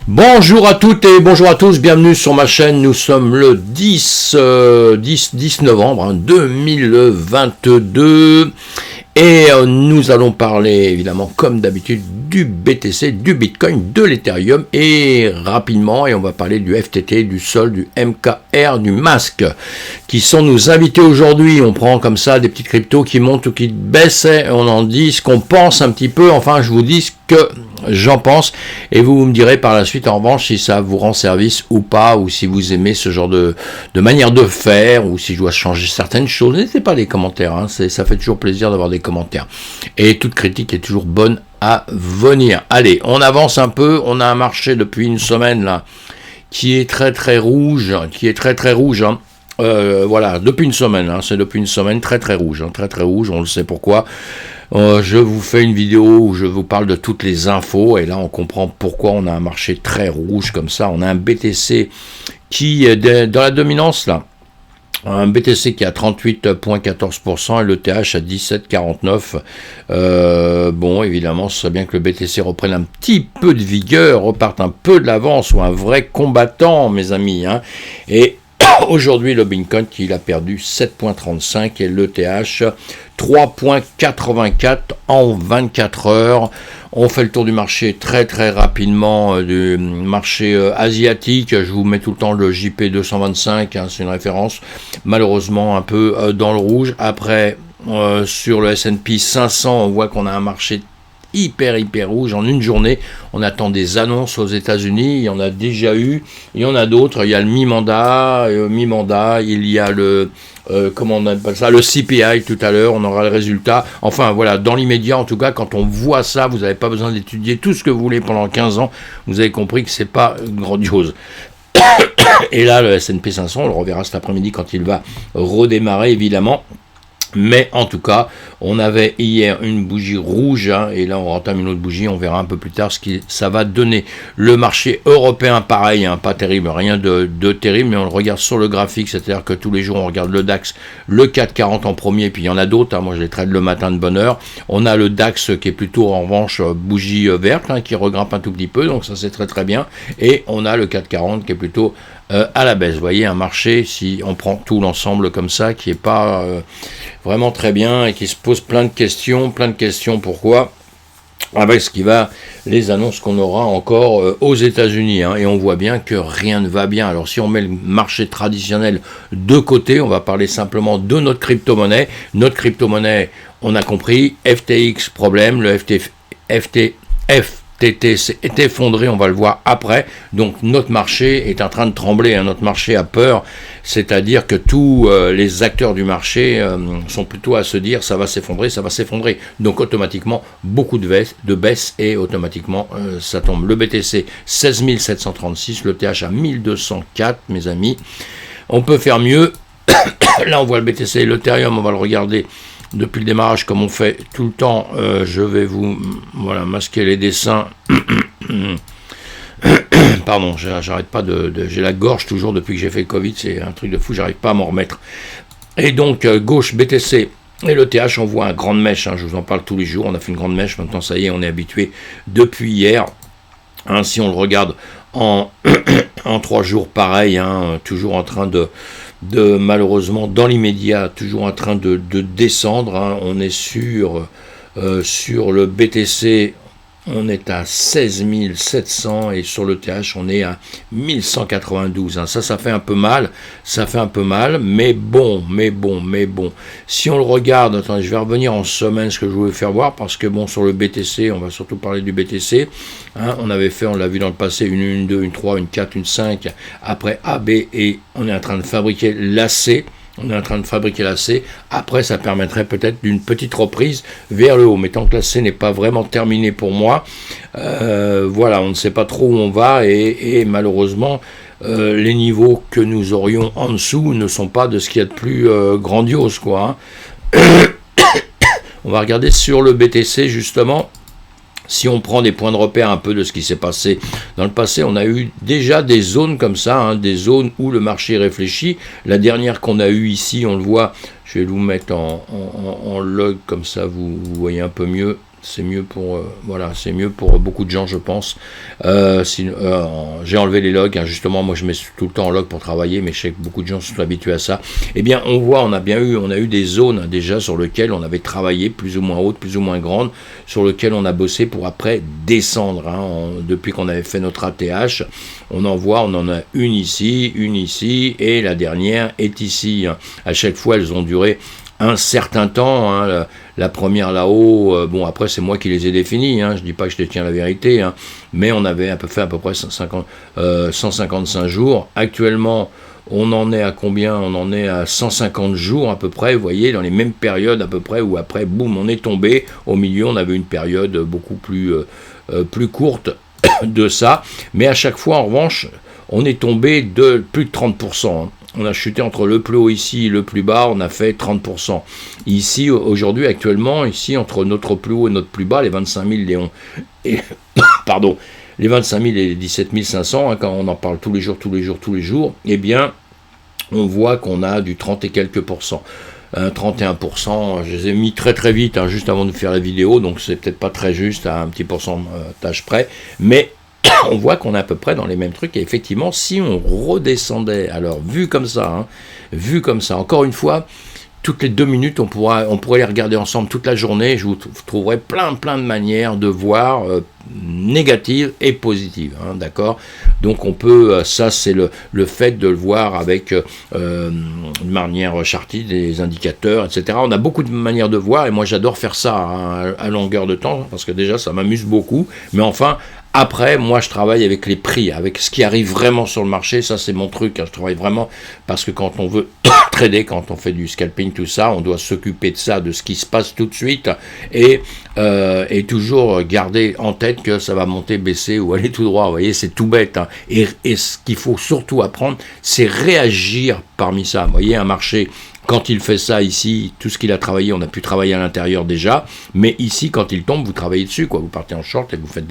Bonjour à toutes et bonjour à tous, bienvenue sur ma chaîne. Nous sommes le 10 novembre 2022 et nous allons parler évidemment comme d'habitude du BTC, du Bitcoin, de l'Ethereum et rapidement, et on va parler du FTT, du SOL, du MKR, du MASC qui sont nos invités aujourd'hui. On prend comme ça des petites cryptos qui montent ou qui baissent et on en dit ce qu'on pense un petit peu, enfin je vous dis ce que j'en pense et vous me direz par la suite en revanche si ça vous rend service ou pas, ou si vous aimez ce genre de manière de faire, ou si je dois changer certaines choses. N'hésitez pas les commentaires, hein, ça fait toujours plaisir d'avoir des commentaires et toute critique est toujours bonne à venir. Allez, on avance un peu. On a un marché depuis une semaine là qui est très rouge, hein. Voilà, depuis une semaine, hein, c'est depuis une semaine très rouge, hein, très rouge, on le sait pourquoi. Je vous fais une vidéo où je vous parle de toutes les infos, et là on comprend pourquoi on a un marché très rouge comme ça. On a un BTC qui est dans la dominance là, un BTC qui est à 38,14% et le TH à 17,49. Bon, évidemment, ce serait bien que le BTC reprenne un petit peu de vigueur, reparte un peu de l'avant, soit un vrai combattant, mes amis, hein. Et aujourd'hui, le Bitcoin, il a perdu 7,35 et le TH 3,84 en 24 heures. On fait le tour du marché très rapidement, du marché asiatique. Je vous mets tout le temps le JP 225, hein, c'est une référence, malheureusement un peu dans le rouge. Après, sur le S&P 500, on voit qu'on a un marché hyper rouge. En une journée, on attend des annonces aux États-Unis. Il y en a déjà eu, il y en a d'autres. Il y a le mi-mandat, il y a le comment on appelle ça, le CPI tout à l'heure, on aura le résultat. Enfin voilà, dans l'immédiat en tout cas, quand on voit ça, vous n'avez pas besoin d'étudier tout ce que vous voulez pendant 15 ans, vous avez compris que c'est pas grandiose. Et là, le S&P 500, on le reverra cet après-midi quand il va redémarrer évidemment. Mais en tout cas, on avait hier une bougie rouge, hein, et là on entame une autre bougie, on verra un peu plus tard ce que ça va donner. Le marché européen, pareil, hein, pas terrible, rien de terrible, mais on le regarde sur le graphique, c'est-à-dire que tous les jours on regarde le DAX, le CAC 40 en premier, puis il y en a d'autres, hein, moi je les traite le matin de bonne heure. On a le DAX qui est plutôt en revanche bougie verte, hein, qui regrimpe un tout petit peu, donc ça c'est très bien, et on a le CAC 40 qui est plutôt à la baisse. Vous voyez, un marché, si on prend tout l'ensemble comme ça, qui est pas vraiment très bien et qui se pose plein de questions. Pourquoi? Avec ce qui va, les annonces qu'on aura encore aux États-Unis, hein, et on voit bien que rien ne va bien. Alors si on met le marché traditionnel de côté, on va parler simplement de notre crypto-monnaie. Notre crypto-monnaie, on a compris, FTX problème, le FTT s'est effondré, on va le voir après. Donc notre marché est en train de trembler, hein, notre marché a peur, c'est-à-dire que tous les acteurs du marché sont plutôt à se dire ça va s'effondrer. Donc automatiquement beaucoup de baisse et automatiquement ça tombe. Le BTC 16 736, le TH à 1204, mes amis. On peut faire mieux. Là on voit le BTC et l'Ethereum, on va le regarder depuis le démarrage comme on fait tout le temps. Je vais vous masquer les dessins. Pardon, j'arrête pas j'ai la gorge toujours depuis que j'ai fait le Covid, c'est un truc de fou, j'arrive pas à m'en remettre. Et donc gauche BTC et le TH, on voit une grande mèche, hein, je vous en parle tous les jours, on a fait une grande mèche, maintenant ça y est, on est habitué depuis hier. Hein, si on le regarde en 3 jours, pareil, hein, toujours en train de malheureusement dans l'immédiat, toujours en train de descendre, hein. On est sur le BTC, on est à 16 700 et sur le TH on est à 1192, hein. Ça fait un peu mal, mais bon. Si on le regarde, attendez, je vais revenir en semaine, ce que je voulais faire voir, parce que bon, sur le BTC, on va surtout parler du BTC, hein, on l'a vu dans le passé, une 2, une 3, une 4, une 5, après AB, et on est en train de fabriquer l'AC. Après, ça permettrait peut-être d'une petite reprise vers le haut. Mais tant que la C n'est pas vraiment terminée pour moi, voilà, on ne sait pas trop où on va. Et malheureusement, les niveaux que nous aurions en dessous ne sont pas de ce qu'il y a de plus grandiose, quoi, hein. On va regarder sur le BTC, justement. Si on prend des points de repère un peu de ce qui s'est passé dans le passé, on a eu déjà des zones comme ça, hein, des zones où le marché réfléchit. La dernière qu'on a eue ici, on le voit, je vais vous mettre en log comme ça, vous voyez un peu mieux. C'est mieux pour voilà, c'est mieux pour beaucoup de gens, je pense. J'ai enlevé les logs, hein, justement. Moi, je mets tout le temps en log pour travailler, mais je sais que beaucoup de gens sont habitués à ça. Eh bien, on voit, on a eu des zones hein, déjà sur lesquelles on avait travaillé, plus ou moins hautes, plus ou moins grandes, sur lesquelles on a bossé pour après descendre. Hein, depuis qu'on avait fait notre ATH, on en a une ici, et la dernière est ici. Hein. À chaque fois, elles ont duré un certain temps, hein, la première là-haut, bon après c'est moi qui les ai définies, hein, je dis pas que je détiens la vérité, hein, mais on avait fait à peu près 155 jours. Actuellement, on en est à combien? On en est à 150 jours à peu près, vous voyez, dans les mêmes périodes à peu près, où après, boum, on est tombé. Au milieu, on avait une période beaucoup plus courte de ça, mais à chaque fois, en revanche, on est tombé de plus de 30%. Hein. On a chuté entre le plus haut ici et le plus bas, on a fait 30%. Ici, aujourd'hui, actuellement, ici, entre notre plus haut et notre plus bas, les 25 000 pardon, les 25 000 et les 17 500, hein, quand on en parle tous les jours, eh bien, on voit qu'on a du 30 et quelques %. 31%, je les ai mis très très vite, hein, juste avant de faire la vidéo, donc c'est peut-être pas très juste à un petit pourcentage près, mais on voit qu'on est à peu près dans les mêmes trucs, et effectivement, si on redescendait, alors vu comme ça, encore une fois, toutes les 2 minutes, on pourrait les regarder ensemble toute la journée, je vous trouverai plein de manières de voir négatives et positives, hein, d'accord? Donc on peut, ça c'est le fait de le voir avec une manière chartie, des indicateurs, etc. On a beaucoup de manières de voir, et moi j'adore faire ça hein, à longueur de temps, parce que déjà ça m'amuse beaucoup, mais enfin, après, moi, je travaille avec les prix, avec ce qui arrive vraiment sur le marché. Ça, c'est mon truc. Hein. Je travaille vraiment parce que quand on veut trader, quand on fait du scalping, tout ça, on doit s'occuper de ça, de ce qui se passe tout de suite et toujours garder en tête que ça va monter, baisser ou aller tout droit. Vous voyez, c'est tout bête. Hein. Et ce qu'il faut surtout apprendre, c'est réagir parmi ça. Vous voyez, un marché... Quand il fait ça ici, tout ce qu'il a travaillé, on a pu travailler à l'intérieur déjà, mais ici, quand il tombe, vous travaillez dessus, quoi. Vous partez en short et vous faites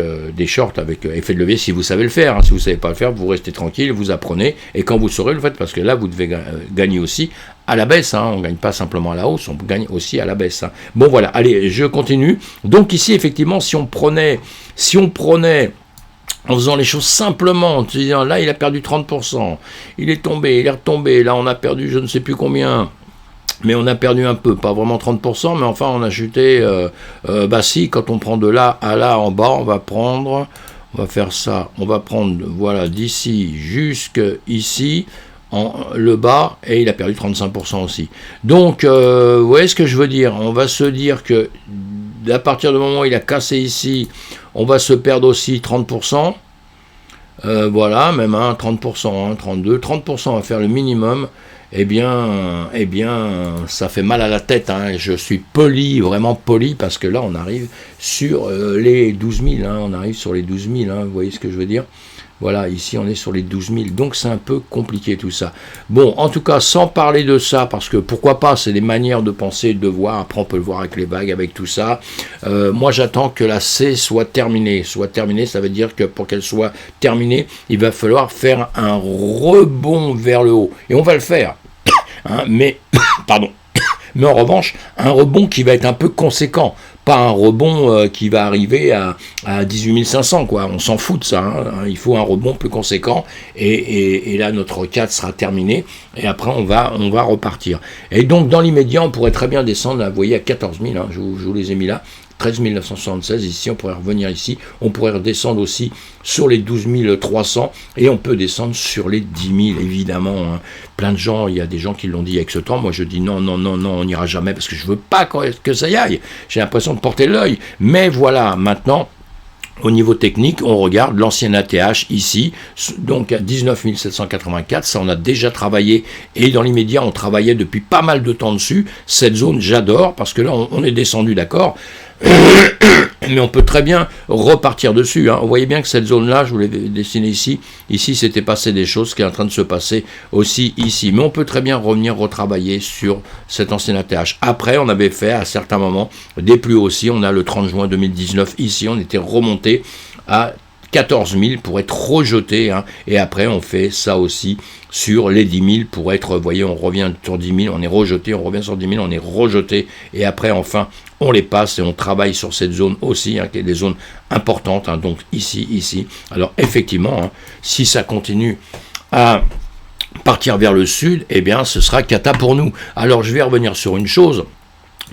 des shorts avec effet de levier si vous savez le faire. Hein. Si vous ne savez pas le faire, vous restez tranquille, vous apprenez, et quand vous saurez le faites, parce que là, vous devez gagner aussi à la baisse. Hein. On ne gagne pas simplement à la hausse, on gagne aussi à la baisse. Hein. Bon, voilà, allez, je continue. Donc ici, effectivement, si on prenait en faisant les choses simplement, en se disant là il a perdu 30%, il est tombé, il est retombé, là on a perdu je ne sais plus combien, mais on a perdu un peu, pas vraiment 30%, mais enfin on a chuté, bah si, quand on prend de là à là en bas, on va faire ça, on va prendre voilà d'ici jusqu'ici, le bas, et il a perdu 35% aussi. Donc, vous voyez ce que je veux dire, on va se dire que à partir du moment où il a cassé ici, on va se perdre aussi 30%, voilà, même 30%, 32%, 30% va faire le minimum, eh bien, ça fait mal à la tête, hein. Je suis poli, vraiment poli, parce que là, on arrive sur les 12 000, hein, on arrive sur les 12 000, hein, vous voyez ce que je veux dire? Voilà, ici on est sur les 12 000, donc c'est un peu compliqué tout ça. Bon, en tout cas, sans parler de ça, parce que pourquoi pas, c'est des manières de penser, de voir, après on peut le voir avec les vagues, avec tout ça. Moi j'attends que la C soit terminée. Ça veut dire que pour qu'elle soit terminée, il va falloir faire un rebond vers le haut. Et on va le faire. Hein, mais, pardon. Mais en revanche, un rebond qui va être un peu conséquent. Pas un rebond qui va arriver à 18 500, quoi. On s'en fout de ça. Hein. Il faut un rebond plus conséquent. Et là, notre 4 sera terminé. Et après, on va repartir. Et donc, dans l'immédiat, on pourrait très bien descendre, là, vous voyez, à 14 000. Hein, je vous les ai mis là. 13 976, ici, on pourrait revenir ici, on pourrait redescendre aussi sur les 12 300, et on peut descendre sur les 10 000, évidemment. Hein. Plein de gens, il y a des gens qui l'ont dit avec ce temps, moi je dis non, on n'ira jamais, parce que je veux pas que ça y aille, j'ai l'impression de porter l'œil, mais voilà, maintenant, au niveau technique, on regarde l'ancienne ATH ici, donc à 19 784, ça on a déjà travaillé, et dans l'immédiat on travaillait depuis pas mal de temps dessus. Cette zone j'adore, parce que là on est descendu, d'accord, mais on peut très bien repartir dessus. Hein. Vous voyez bien que cette zone-là, je vous l'ai dessiné ici, c'était passé des choses qui est en train de se passer aussi ici. Mais on peut très bien revenir retravailler sur cette ancienne ATH. Après, on avait fait à certains moments des plus hauts aussi. On a le 30 juin 2019 ici, on était remonté à 14 000 pour être rejeté, hein, et après on fait ça aussi sur les 10 000 pour être, vous voyez, on revient sur 10 000, on est rejeté, on revient sur 10 000, on est rejeté, et après enfin on les passe et on travaille sur cette zone aussi, hein, qui est des zones importantes, hein, donc ici. Alors effectivement, hein, si ça continue à partir vers le sud, eh bien ce sera cata pour nous. Alors je vais revenir sur une chose,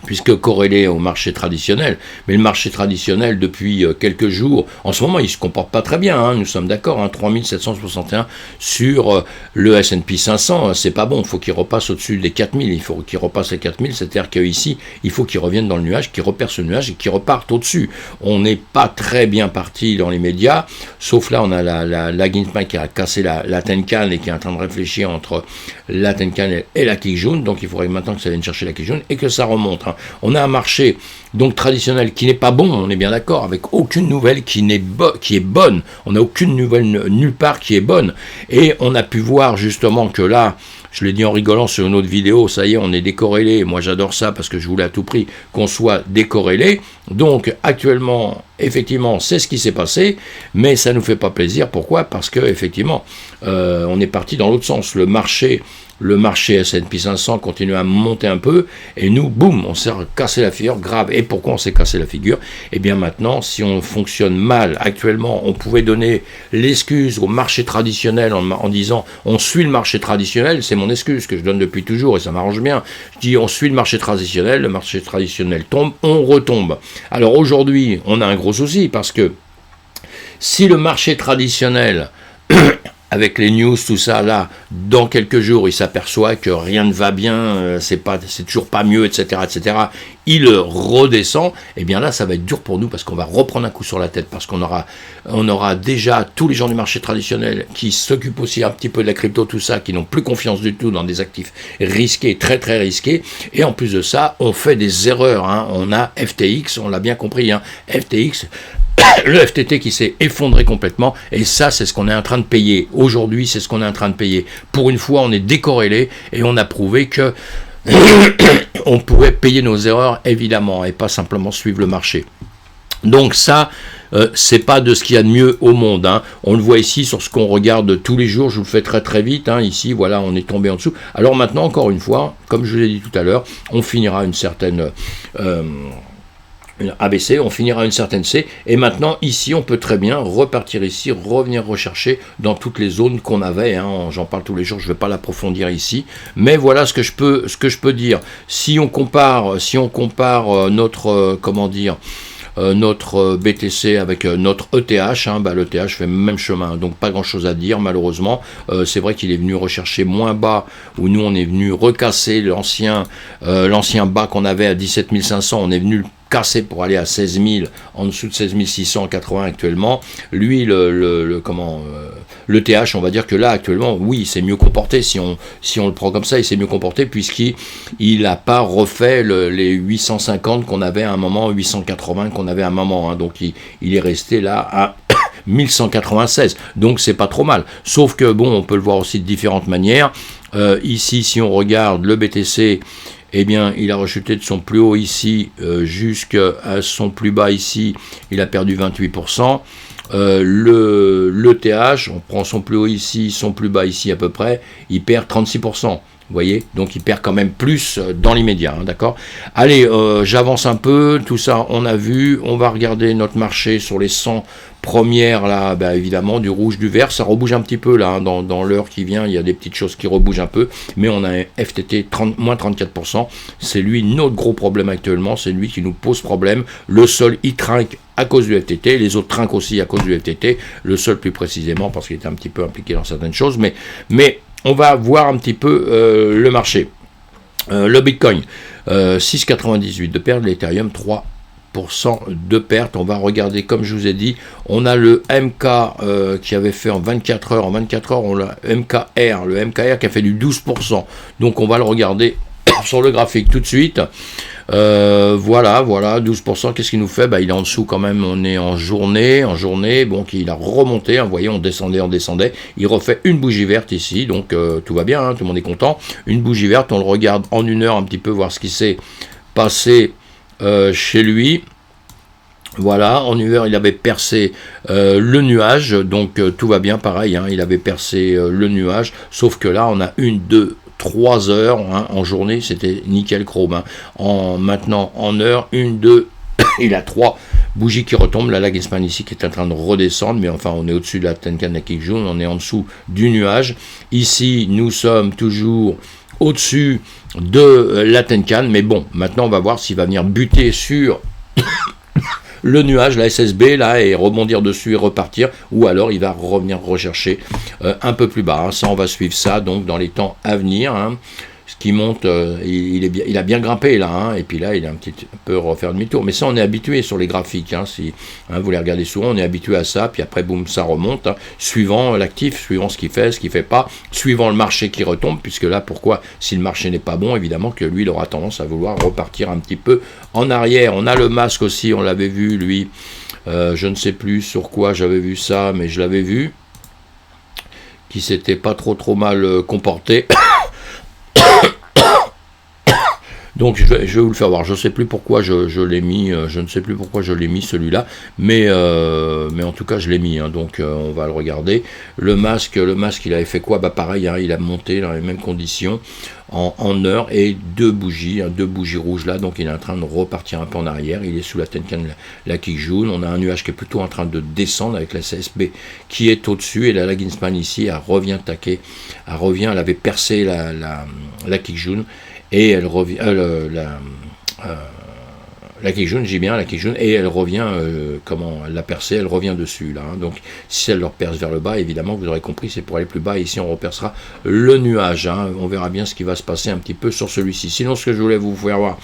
puisque corrélé au marché traditionnel, mais le marché traditionnel depuis quelques jours, en ce moment il ne se comporte pas très bien, hein, nous sommes d'accord, hein, 3761 sur le S&P 500, c'est pas bon, il faut qu'il repasse au-dessus des 4000, il faut qu'il repasse les 4000, c'est-à-dire qu'ici, il faut qu'il revienne dans le nuage, qu'il reperce le nuage et qu'il reparte au-dessus. On n'est pas très bien parti dans les médias, sauf là on a la Ginsburg qui a cassé la Tenkan et qui est en train de réfléchir entre la Tenkan et la Kijun, donc il faudrait maintenant que ça vienne chercher la Kijun et que ça remonte. Hein. On a un marché donc traditionnel qui n'est pas bon, on est bien d'accord, avec aucune nouvelle qui est bonne. On n'a aucune nouvelle nulle part qui est bonne. Et on a pu voir justement que là, je l'ai dit en rigolant sur une autre vidéo, ça y est, on est décorrélé. Moi j'adore ça parce que je voulais à tout prix qu'on soit décorrélé. Donc actuellement, effectivement, c'est ce qui s'est passé, mais ça ne nous fait pas plaisir. Pourquoi ? Parce que effectivement, on est parti dans l'autre sens. Le marché S&P 500 continue à monter un peu, et nous, boum, on s'est cassé la figure, grave. Et pourquoi on s'est cassé la figure ? Eh bien maintenant, si on fonctionne mal, actuellement, on pouvait donner l'excuse au marché traditionnel en disant, on suit le marché traditionnel, c'est mon excuse que je donne depuis toujours, et ça m'arrange bien. Je dis, on suit le marché traditionnel tombe, on retombe. Alors aujourd'hui, on a un gros souci, parce que si le marché traditionnel avec les news, tout ça, là, dans quelques jours, il s'aperçoit que rien ne va bien, c'est toujours pas mieux, etc., il redescend, et bien là, ça va être dur pour nous, parce qu'on va reprendre un coup sur la tête, parce qu'on aura déjà tous les gens du marché traditionnel qui s'occupent aussi un petit peu de la crypto, tout ça, qui n'ont plus confiance du tout dans des actifs risqués, très très risqués, et en plus de ça, on fait des erreurs, hein. On a FTX, on l'a bien compris, hein. FTX, le FTT qui s'est effondré complètement, et ça c'est ce qu'on est en train de payer aujourd'hui, c'est ce qu'on est en train de payer. Pour une fois on est décorrélé et on a prouvé que on pouvait payer nos erreurs évidemment et pas simplement suivre le marché. Donc ça c'est pas de ce qu'il y a de mieux au monde, hein. On le voit ici sur ce qu'on regarde tous les jours, je vous le fais très très vite, hein. Ici voilà, on est tombé en dessous. Alors maintenant encore une fois, comme je l'ai dit tout à l'heure, on finira une certaine ABC, on finira une certaine C, et maintenant ici on peut très bien repartir ici, revenir rechercher dans toutes les zones qu'on avait, hein. J'en parle tous les jours, je ne vais pas l'approfondir ici, mais voilà ce que je peux dire. Si on compare notre notre BTC avec notre ETH, hein, l'ETH fait le même chemin, donc pas grand chose à dire malheureusement. C'est vrai qu'il est venu rechercher moins bas, où nous on est venu recasser l'ancien bas qu'on avait à 17 500, on est venu cassé pour aller à 16 000, en dessous de 16 680 actuellement. Lui, le TH, on va dire que là, actuellement, oui, il s'est mieux comporté, si on le prend comme ça, il s'est mieux comporté, puisqu'il n'a pas refait les 850 qu'on avait à un moment, 880 qu'on avait à un moment, hein. Donc il est resté là à 1196, donc c'est pas trop mal, sauf que bon, on peut le voir aussi de différentes manières. Ici, si on regarde le BTC, eh bien, il a rechuté de son plus haut ici jusqu'à son plus bas ici, il a perdu 28%. Le TH, on prend son plus haut ici, son plus bas ici à peu près, il perd 36%. Vous voyez, donc il perd quand même plus dans l'immédiat, hein, d'accord. Allez, j'avance un peu, tout ça on a vu, on va regarder notre marché sur les 100 premières, là, évidemment, du rouge, du vert, ça rebouge un petit peu, là, hein, dans l'heure qui vient, il y a des petites choses qui rebougent un peu, mais on a un FTT moins 34%, c'est lui notre gros problème actuellement, c'est lui qui nous pose problème, le sol il trinque à cause du FTT, les autres trinquent aussi à cause du FTT, le sol plus précisément, parce qu'il est un petit peu impliqué dans certaines choses, mais on va voir un petit peu le marché. Le Bitcoin, 6,98 de perte, l'Ethereum 3% de perte. On va regarder, comme je vous ai dit, on a le MK qui avait fait en 24 heures. En 24 heures, on a le MKR qui a fait du 12%. Donc on va le regarder sur le graphique tout de suite. Voilà, 12%, qu'est-ce qu'il nous fait? Il est en dessous quand même, on est en journée, bon, il a remonté, hein, vous voyez, on descendait, il refait une bougie verte ici, donc tout va bien, hein, tout le monde est content, une bougie verte, on le regarde en une heure un petit peu, voir ce qui s'est passé chez lui. Voilà, en hiver, il avait percé le nuage, donc tout va bien, pareil, hein, il avait percé le nuage, sauf que là, on a 1, 2, 3 heures, hein, en journée, c'était nickel chrome. Hein. Maintenant, en heure, 1, 2, il a 3 bougies qui retombent, la Lagenspan ici qui est en train de redescendre, mais enfin, on est au-dessus de la Tenkan Nakijun, on est en dessous du nuage. Ici, nous sommes toujours au-dessus de la Tenkan, mais bon, maintenant, on va voir s'il va venir buter sur le nuage, la SSB, là, et rebondir dessus et repartir, ou alors il va revenir rechercher un peu plus bas. Hein. Ça, on va suivre ça, donc, dans les temps à venir. Hein. Ce qui monte, il a bien grimpé, là, hein, et puis là, il a un petit peu refaire demi-tour. Mais ça, on est habitué sur les graphiques. Hein, si vous les regardez souvent, on est habitué à ça, puis après, boum, ça remonte, hein, suivant l'actif, suivant ce qu'il fait pas, suivant le marché qui retombe, puisque là, pourquoi, si le marché n'est pas bon, évidemment que lui, il aura tendance à vouloir repartir un petit peu en arrière. On a le masque aussi, on l'avait vu, lui, je ne sais plus sur quoi j'avais vu ça, mais je l'avais vu, qui s'était pas trop mal comporté. Donc je vais vous le faire voir. Je ne sais plus pourquoi je l'ai mis. Je ne sais plus pourquoi je l'ai mis celui-là, mais en tout cas je l'ai mis. Hein, donc on va le regarder. Le masque, il avait fait quoi? Bah pareil, hein, il a monté dans les mêmes conditions en heure et 2 bougies, hein, 2 bougies rouges là. Donc il est en train de repartir un peu en arrière. Il est sous la Tenkan Nakijun. On a un nuage qui est plutôt en train de descendre avec la CSB qui est au-dessus et la Lagenspan ici, elle revient taquer. Elle avait percé la Kijun. Et elle revient, la Kijun, j'ai bien la Kijun, et elle revient, elle l'a percée, elle revient dessus, là. Hein. Donc, si elle le reperce vers le bas, évidemment, vous aurez compris, c'est pour aller plus bas, et ici, on repercera le nuage. Hein. On verra bien ce qui va se passer un petit peu sur celui-ci. Sinon, ce que je voulais vous faire voir,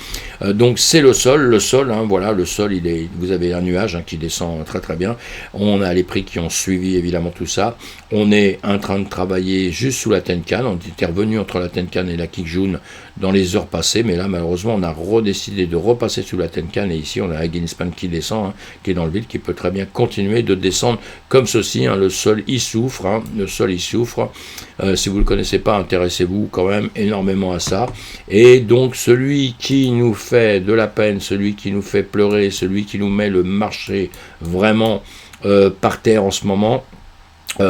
donc, c'est le sol, hein, voilà, le sol, vous avez un nuage hein, qui descend très bien. On a les prix qui ont suivi, évidemment, tout ça. On est en train de travailler juste sous la Tenkan, on était revenu entre la Tenkan et la Kijun dans les heures passées, mais là, malheureusement, on a redécidé de repasser sous la Tenkan, et ici, on a la Lagenspan qui descend, hein, qui est dans le vide, qui peut très bien continuer de descendre comme ceci. Hein, le sol, il souffre. Hein, le sol, il souffre. Si vous ne le connaissez pas, intéressez-vous quand même énormément à ça. Et donc, celui qui nous fait de la peine, celui qui nous fait pleurer, celui qui nous met le marché vraiment par terre en ce moment,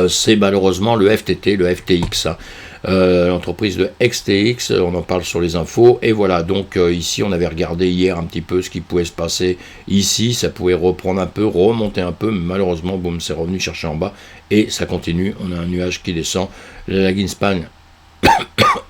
c'est malheureusement le FTT, le FTX. Hein. L'entreprise de XTX, on en parle sur les infos, et voilà, donc ici on avait regardé hier un petit peu ce qui pouvait se passer ici, ça pouvait reprendre un peu, remonter un peu, mais malheureusement, boum, c'est revenu chercher en bas, et ça continue, on a un nuage qui descend, la Lagenspan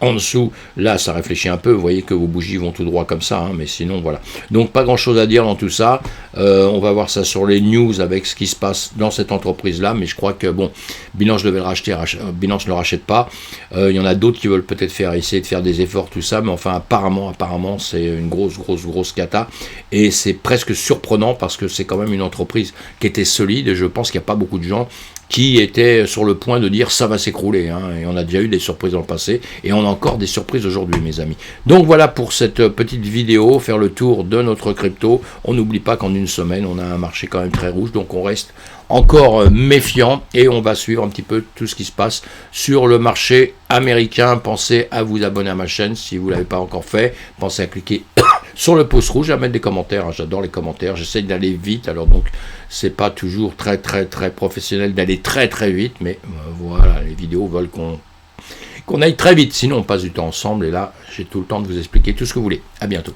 en dessous, là ça réfléchit un peu, vous voyez que vos bougies vont tout droit comme ça, hein, mais sinon voilà. Donc pas grand chose à dire dans tout ça, on va voir ça sur les news avec ce qui se passe dans cette entreprise là, mais je crois que bon, Binance devait le racheter, Binance ne le rachète pas, il y en a d'autres qui veulent peut-être essayer de faire des efforts, tout ça, mais enfin apparemment c'est une grosse cata, et c'est presque surprenant parce que c'est quand même une entreprise qui était solide, et je pense qu'il n'y a pas beaucoup de gens qui était sur le point de dire ça va s'écrouler, hein, et on a déjà eu des surprises dans le passé, et on a encore des surprises aujourd'hui, mes amis. Donc voilà pour cette petite vidéo, faire le tour de notre crypto. On n'oublie pas qu'en une semaine, on a un marché quand même très rouge, donc on reste encore méfiant, et on va suivre un petit peu tout ce qui se passe sur le marché américain. Pensez à vous abonner à ma chaîne si vous ne l'avez pas encore fait, pensez à cliquer sur le pouce rouge, à mettre des commentaires, hein, j'adore les commentaires, j'essaie d'aller vite, alors donc c'est pas toujours très professionnel d'aller très vite, mais voilà, les vidéos veulent qu'on aille très vite, sinon on passe du temps ensemble, et là j'ai tout le temps de vous expliquer tout ce que vous voulez. À bientôt.